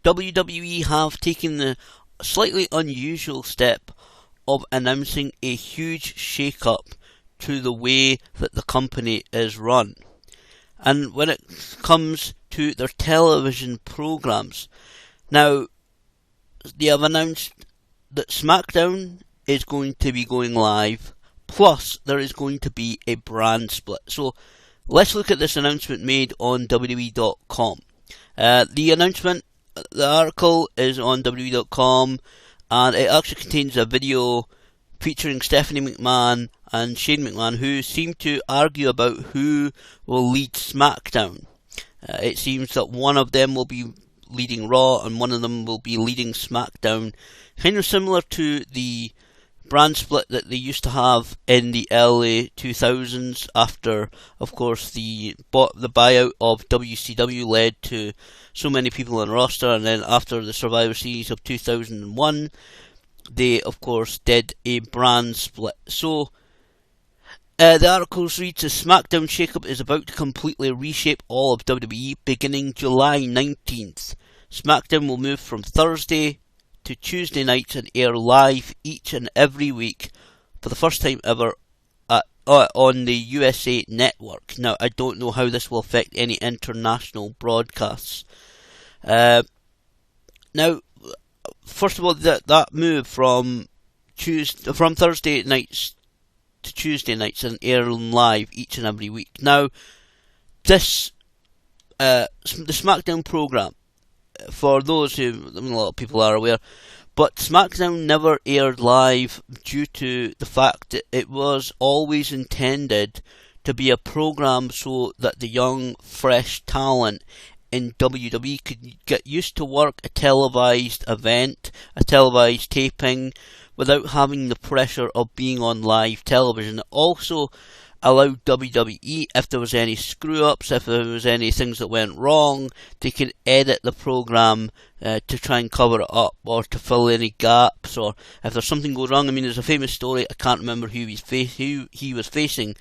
WWE have taken the slightly unusual step of announcing a huge shake-up to the way that the company is run. And when it comes to their television programs, now they have announced that SmackDown is going to be going live, plus there is going to be a brand split. So let's look at this announcement made on WWE.com. The article is on WWE.com, and it actually contains a video featuring Stephanie McMahon and Shane McMahon, who seem to argue about who will lead SmackDown. It seems that one of them will be leading Raw and one of them will be leading SmackDown, kind of similar to the brand split that they used to have in the early 2000s after, of course, the buyout of WCW led to so many people on the roster, and then after the Survivor Series of 2001, they, of course, did a brand split. So, the article reads, the SmackDown shakeup is about to completely reshape all of WWE beginning July 19th. SmackDown will move from Thursday to Tuesday nights and air live each and every week for the first time ever on the USA Network. Now, I don't know how this will affect any international broadcasts. Now, first of all, that move from Thursday nights to Tuesday nights and airing live each and every week. Now, this the SmackDown program, for those who, a lot of people are aware, but SmackDown never aired live due to the fact that it was always intended to be a program so that the young, fresh talent in WWE could get used to work a televised event, a televised taping, without having the pressure of being on live television. It also allowed WWE, if there was any screw-ups, if there was any things that went wrong, they could edit the program to try and cover it up, or to fill any gaps, or if there's something goes wrong. I mean, there's a famous story, I can't remember who he was facing,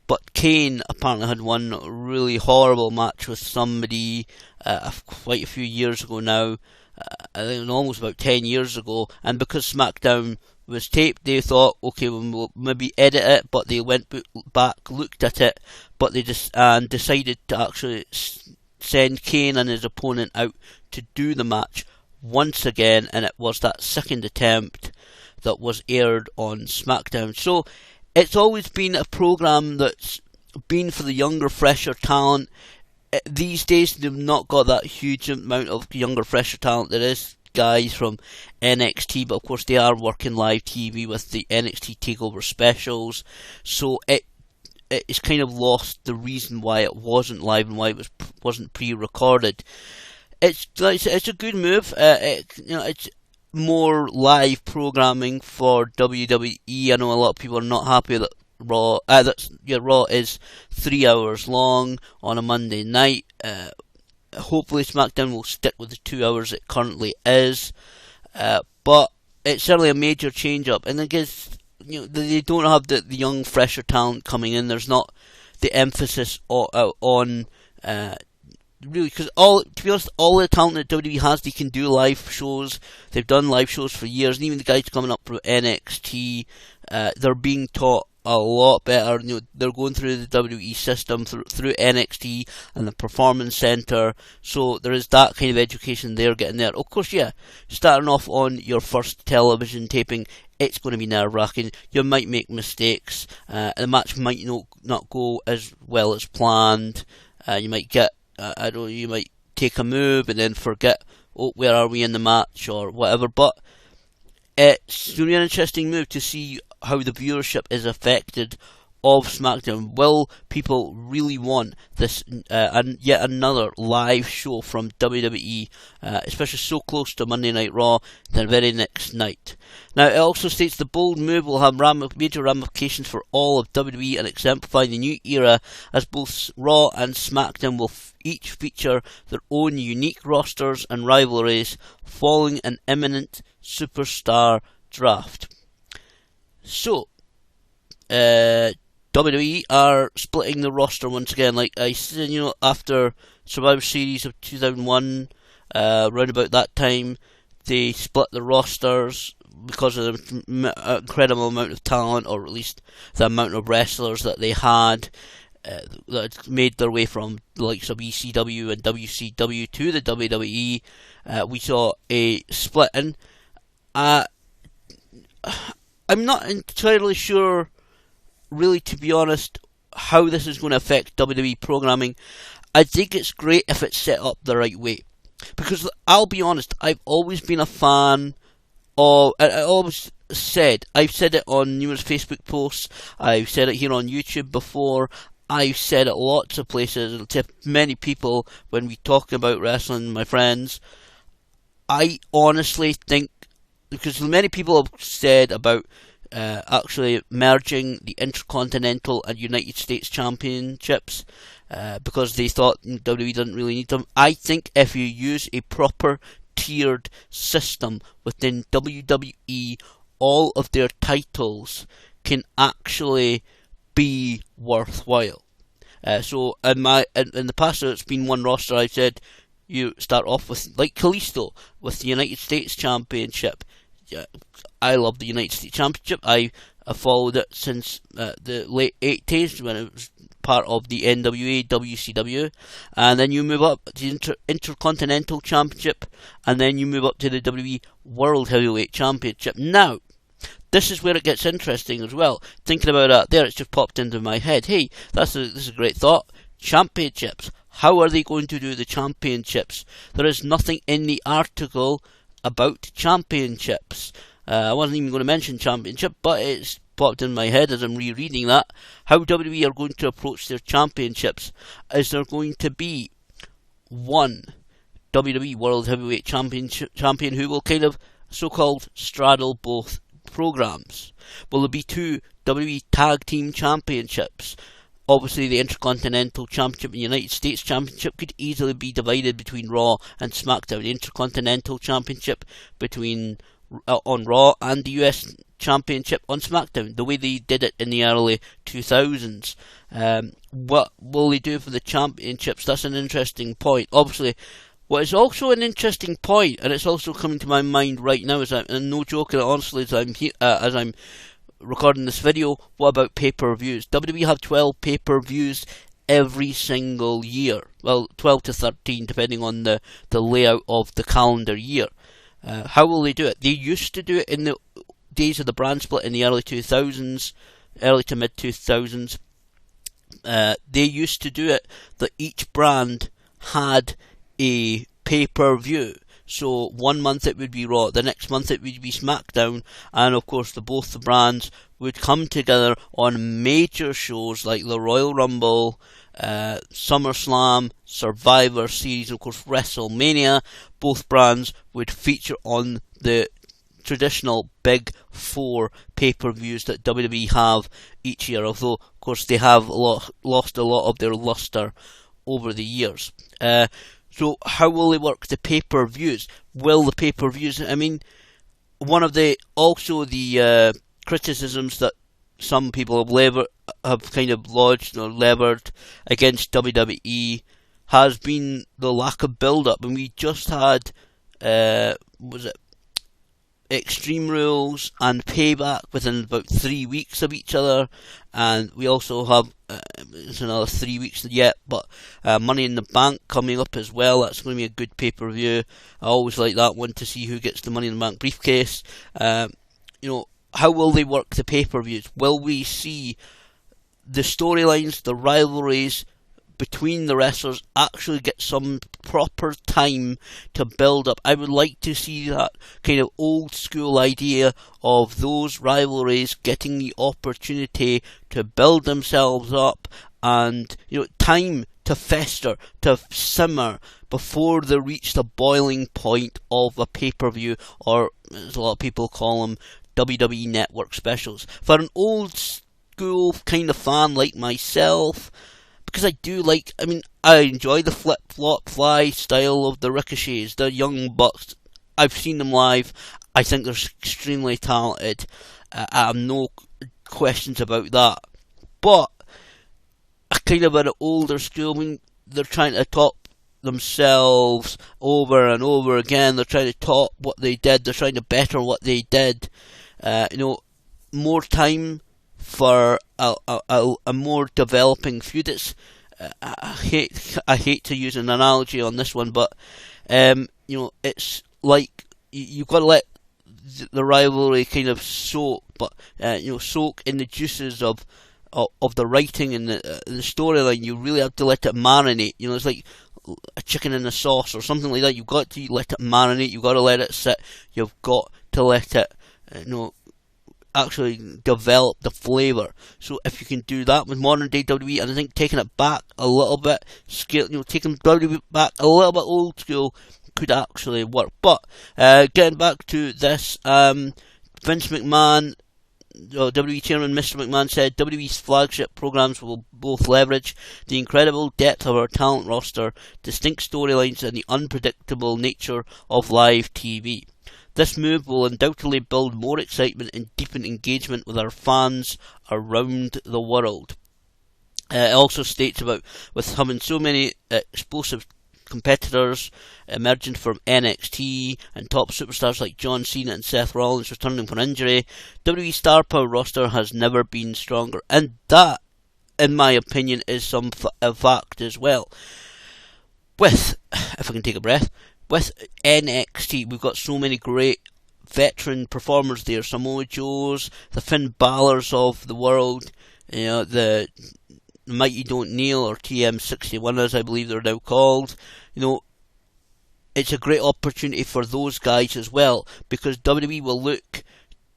but Kane apparently had one really horrible match with somebody quite a few years ago now. I think it was almost about 10 years ago, and because SmackDown was taped, they thought, okay, we'll maybe edit it, but they went back, looked at it, but they decided to actually send Kane and his opponent out to do the match once again, and it was that second attempt that was aired on SmackDown. So it's always been a program that's been for the younger, fresher talent. These days they've not got that huge amount of younger, fresher talent. There is guys from NXT, but of course they are working live TV with the NXT TakeOver specials, so it's kind of lost the reason why it wasn't live and why it wasn't pre-recorded. It's a good move. It's more live programming for WWE. I know a lot of people are not happy that Raw is 3 hours long on a Monday night. Hopefully SmackDown will stick with the 2 hours it currently is, but it's certainly a major change up, and I guess they don't have the young, fresher talent coming in. There's not the emphasis on really, because to be honest, all the talent that WWE has, they can do live shows. They've done live shows for years, and even the guys coming up from NXT, they're being taught a lot better. They're going through the WWE system through NXT and the Performance Center, so there is that kind of education they're getting there. Of course, yeah, starting off on your first television taping, it's going to be nerve-wracking. You might make mistakes, the match might not go as well as planned. You might get, you might take a move and then forget, where are we in the match or whatever. But it's going to be an interesting move to see how the viewership is affected of SmackDown. Will people really want this and yet another live show from WWE, especially so close to Monday Night Raw, the very next night? Now, it also states the bold move will have major ramifications for all of WWE and exemplify the new era, as both Raw and SmackDown will each feature their own unique rosters and rivalries following an imminent superstar draft. So, WWE are splitting the roster once again. Like I said, after Survivor Series of 2001, Around about that time, they split the rosters because of the incredible amount of talent, or at least the amount of wrestlers that they had. That made their way from the likes of ECW and WCW to the WWE. We saw a splitting. I'm not entirely sure, really, to be honest, how this is going to affect WWE programming. I think it's great if it's set up the right way. Because I'll be honest, I've always been a fan of, I've said it on numerous Facebook posts, I've said it here on YouTube before, I've said it lots of places to many people when we talk about wrestling, my friends. I honestly think, because many people have said about actually merging the Intercontinental and United States Championships because they thought WWE didn't really need them. I think if you use a proper tiered system within WWE, all of their titles can actually be worthwhile. So in the past, it's been one roster. I've said you start off with, like Kalisto, with the United States Championship. Yeah, I love the United States Championship. I have followed it since the late 80s when it was part of the NWA, WCW, and then you move up to the Intercontinental Championship, and then you move up to the WWE World Heavyweight Championship. Now, this is where it gets interesting as well. Thinking about that there, it's just popped into my head. Hey, this is a great thought. Championships. How are they going to do the championships? There is nothing in the article about championships. I wasn't even going to mention championship, but it's popped in my head as I'm rereading that. How WWE are going to approach their championships. Is there going to be one WWE World Heavyweight Champion who will kind of so-called straddle both programs? Will there be two WWE Tag Team Championships? Obviously, the Intercontinental Championship and United States Championship could easily be divided between Raw and SmackDown. The Intercontinental Championship between on Raw and the US Championship on SmackDown, the way they did it in the early 2000s. What will they do for the championships? That's an interesting point. Obviously, what is also an interesting point, and it's also coming to my mind right now, and no joking, honestly, as I'm recording this video, what about pay-per-views? WWE have 12 pay-per-views every single year. Well, 12 to 13, depending on the layout of the calendar year. How will they do it? They used to do it in the days of the brand split in the early 2000s, early to mid 2000s. They used to do it that each brand had a pay-per-view. So one month it would be Raw, the next month it would be SmackDown, and of course both the brands would come together on major shows like the Royal Rumble, SummerSlam, Survivor Series, and of course WrestleMania. Both brands would feature on the traditional Big Four pay-per-views that WWE have each year, although of course they have lost a lot of their luster over the years. So how will they work the pay-per-views? Will the pay-per-views, I mean, one of the criticisms that some people have kind of lodged or levered against WWE has been the lack of build-up, and we just had Extreme Rules and Payback within about 3 weeks of each other, and we also have it's another 3 weeks yet, but Money in the Bank coming up as well. That's going to be a good pay-per-view. I always like that one to see who gets the Money in the Bank briefcase. How will they work the pay-per-views? Will we see the storylines, the rivalries between the wrestlers actually get some proper time to build up? I would like to see that kind of old school idea of those rivalries getting the opportunity to build themselves up, and time to fester, to simmer before they reach the boiling point of a pay-per-view, or as a lot of people call them, WWE Network specials. For an old school kind of fan like myself, because I enjoy the flip-flop-fly style of the Ricochets, the Young Bucks. I've seen them live. I think they're extremely talented. I have no questions about that. But, kind of an older school, they're trying to top themselves over and over again. They're trying to top what they did. They're trying to better what they did. More time for a more developing feud. I hate to use an analogy on this one, but it's like you've got to let the rivalry kind of soak, but soak in the juices of the writing and the storyline. You really have to let it marinate. It's like a chicken in a sauce or something like that. You've got to let it marinate. You've got to let it sit. You've got to let it, actually develop the flavour. So if you can do that with modern day WWE, and I think taking it back a little bit, taking WWE back a little bit old school could actually work. But getting back to this, Vince McMahon, WWE Chairman Mr. McMahon said WWE's flagship programs will both leverage the incredible depth of our talent roster, distinct storylines, and the unpredictable nature of live TV. This move will undoubtedly build more excitement and deepen engagement with our fans around the world. It also states about with having so many explosive competitors emerging from NXT and top superstars like John Cena and Seth Rollins returning from injury, WWE Star Power roster has never been stronger, and that, in my opinion, is a fact as well. With, if I can take a breath, with NXT, we've got so many great veteran performers there. Samoa Joes, the Finn Balor's of the world, the Mighty Don't Kneel, or TM61 as I believe they're now called. It's a great opportunity for those guys as well, because WWE will look,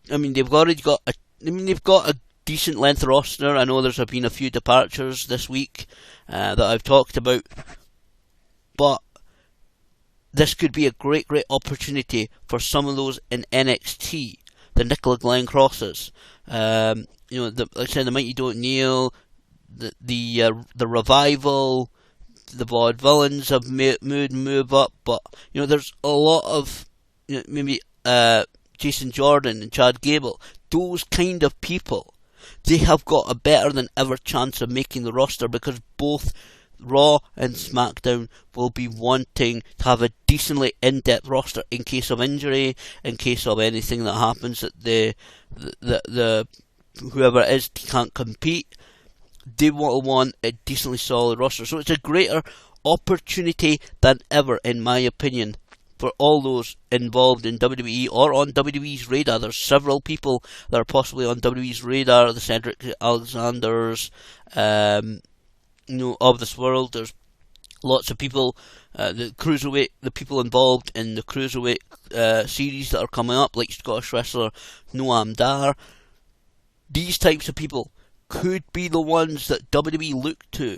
they've got a decent length roster. I know there's been a few departures this week that I've talked about, but this could be a great opportunity for some of those in NXT, the Nicola Glenn Crosses, like I said, the Mighty Don't Kneel, the Revival, the Vaudevillains have move up, but there's a lot of maybe Jason Jordan and Chad Gable, those kind of people. They have got a better than ever chance of making the roster, because both Raw and SmackDown will be wanting to have a decently in-depth roster in case of injury, in case of anything that happens that the whoever it is can't compete. They will want a decently solid roster. So it's a greater opportunity than ever, in my opinion, for all those involved in WWE or on WWE's radar. There's several people that are possibly on WWE's radar, the Cedric Alexanders, of this world. There's lots of people, the people involved in the cruiserweight series that are coming up, like Scottish wrestler Noam Dar. These types of people could be the ones that WWE look to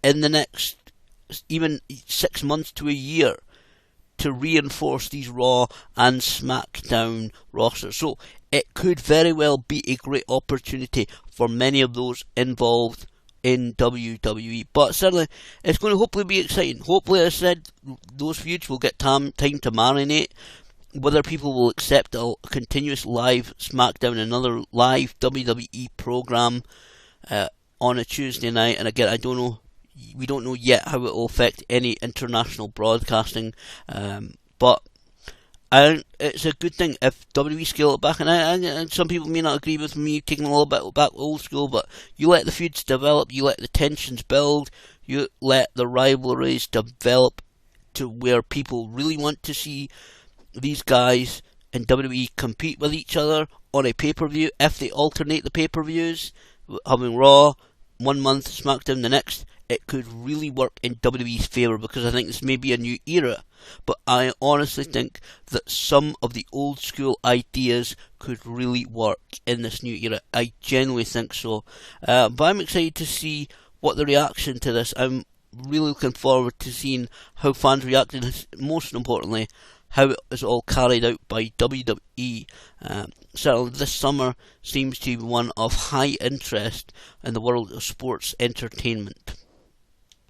in the next even 6 months to a year to reinforce these Raw and SmackDown rosters. So it could very well be a great opportunity for many of those involved in WWE, but certainly it's going to hopefully be exciting. Hopefully, as I said, those feuds will get time to marinate. Whether people will accept a continuous live SmackDown, another live WWE program on a Tuesday night, and again, I don't know. We don't know yet how it will affect any international broadcasting, but it's a good thing if WWE scale it back, and some people may not agree with me taking a little bit back old school, but you let the feuds develop, you let the tensions build, you let the rivalries develop to where people really want to see these guys in WWE compete with each other on a pay-per-view. If they alternate the pay-per-views, having Raw 1 month, SmackDown the next, it could really work in WWE's favour, because I think this may be a new era. But I honestly think that some of the old school ideas could really work in this new era. I genuinely think so. But I'm excited to see what the reaction to this. I'm really looking forward to seeing how fans react, and most importantly, how it is all carried out by WWE. Certainly this summer seems to be one of high interest in the world of sports entertainment.